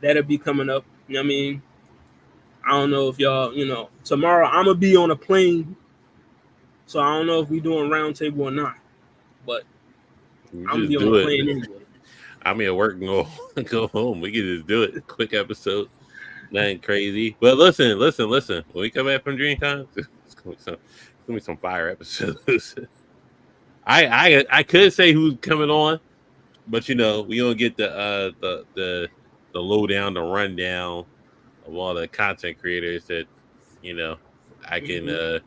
That'll be coming up. You know what I mean? I don't know if y'all, tomorrow I'm going to be on a plane. So I don't know if we doing roundtable or not. But I'm going to be on a plane anyway. I'm at work and go home. We can just do it. Quick episode. Nothing crazy. But listen. When we come back from DreamCon, it's going to be some fire episodes. I could say who's coming on, but we don't get the lowdown, the rundown of all the content creators that I can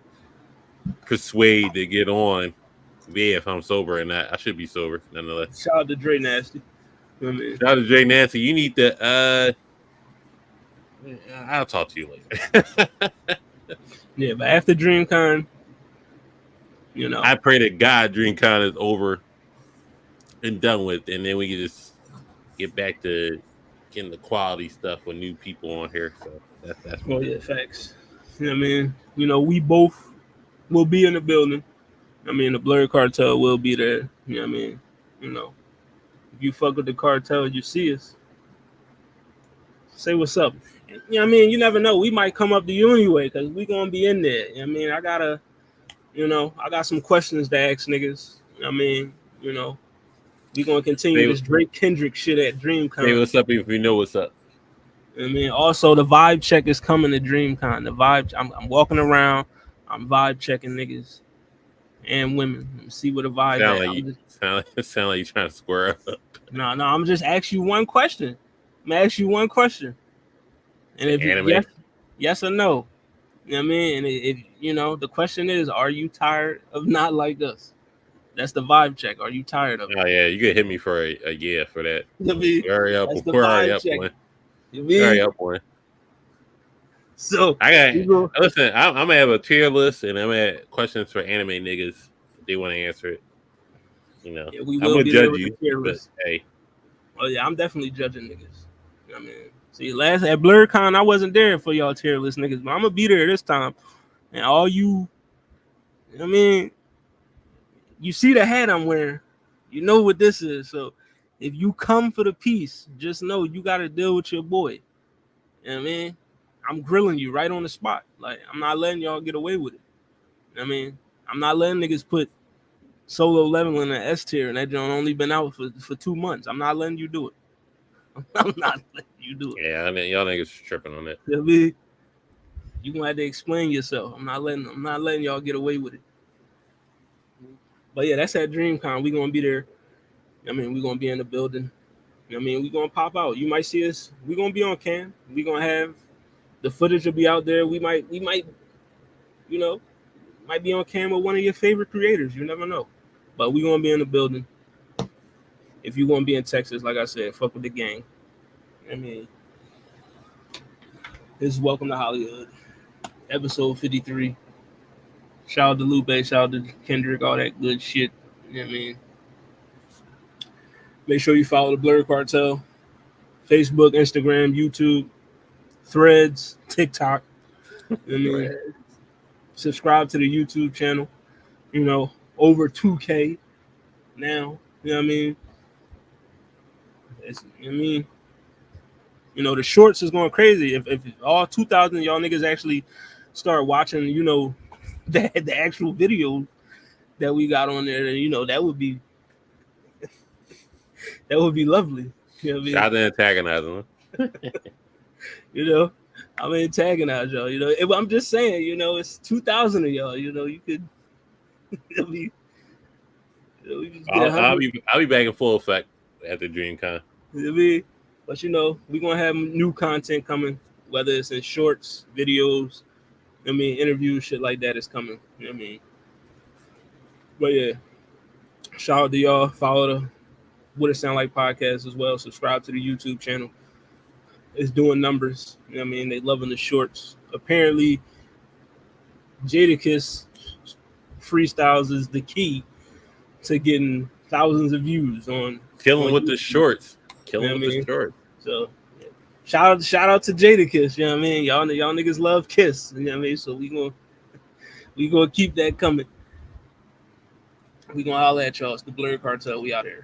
persuade to get on. Yeah, if I'm sober or not, I should be sober nonetheless. Shout out to Dre Nasty. Shout out to Dre Nasty. You need to. I'll talk to you later. Yeah, but after DreamCon, I pray to God DreamCon is over and done with, and then we can just get back to getting the quality stuff with new people on here. So that's well, yeah, facts. You know what I mean? We both will be in the building. I mean, the Blurred Cartel will be there. You know what I mean? If you fuck with the cartel, you see us, say what's up. You know what I mean? You never know. We might come up to you anyway because we going to be in there. You know what I mean? I got some questions to ask niggas. You know what I mean? We going to continue this Drake Kendrick shit at DreamCon. Say what's up if we know what's up. You know what I mean? Also, the vibe check is coming to DreamCon. The vibe, I'm walking around. I'm vibe checking niggas and women. See what the vibe is. Sound like you trying to square up. No, I'm just asking you one question. I'm gonna ask you one question. And if yes or no. You know what I mean? And if the question is, are you tired of Not Like Us? That's the vibe check. Are you tired of it? Oh yeah, you could hit me for a yeah for that. Hurry up, one. So listen. I'm gonna have a tier list, and I'm gonna have questions for anime niggas if they want to answer it. You know, yeah, we I'm will gonna be there judge with you, the tier but list. hey, Oh yeah, I'm definitely judging niggas. I mean, see, last at BlurCon, I wasn't there for y'all tier list niggas, but I'm gonna be there this time. And all you, I mean, you see the hat I'm wearing, you know what this is. So if you come for the piece, just know you got to deal with your boy. You know what I mean? I'm grilling you right on the spot. Like, I'm not letting y'all get away with it. I mean, I'm not letting niggas put Solo Level in an S tier and that joint only been out for 2 months. I'm not letting you do it. I'm not letting you do it. yeah, y'all niggas tripping on it. You know what I mean? You gonna have to explain yourself. I'm not letting y'all get away with it. But yeah, that's at DreamCon. We gonna be there. I mean, we gonna be in the building. I mean, we gonna pop out. You might see us. We gonna be on cam. We gonna have the footage will be out there. We might, you know, might be on cam with one of your favorite creators. You never know. But we gonna be in the building. If you gonna be in Texas, like I said, fuck with the gang. I mean, this is Welcome to HollyHood, episode 53. Shout out to Lupe, shout out to Kendrick, all that good shit. You know what I mean? Make sure you follow the Blur Cartel. Facebook, Instagram, YouTube, Threads, TikTok. You know what I mean? Subscribe to the YouTube channel. You know, over 2K now. You know what I mean? You know, the shorts is going crazy. If all 2,000 of y'all niggas actually start watching, you know, the actual video that we got on there, then, you know, that would be lovely. You know what I mean? Shout out to antagonizing. You know, I'm antagonize y'all. You know, I'm just saying. You know, it's 2,000 of y'all. You know, you could. I'll be back in full effect at the DreamCon. You know what I mean? But you know, we're gonna have new content coming, whether it's in shorts, videos, I mean, interviews, shit like that is coming. You know what I mean? But yeah, shout out to y'all. Follow the What It Sound Like podcast as well. Subscribe to the YouTube channel. It's doing numbers. You know what I mean? They loving the shorts. Apparently, Jadakiss freestyles is the key to getting thousands of views on Killing with YouTube. the shorts. Killing with the shorts. So yeah. Shout out to Jadakiss. You know what I mean? Y'all niggas love Kiss. You know what I mean? So we gonna keep that coming. We gonna holler at y'all. It's the Blur Cartel. We out here.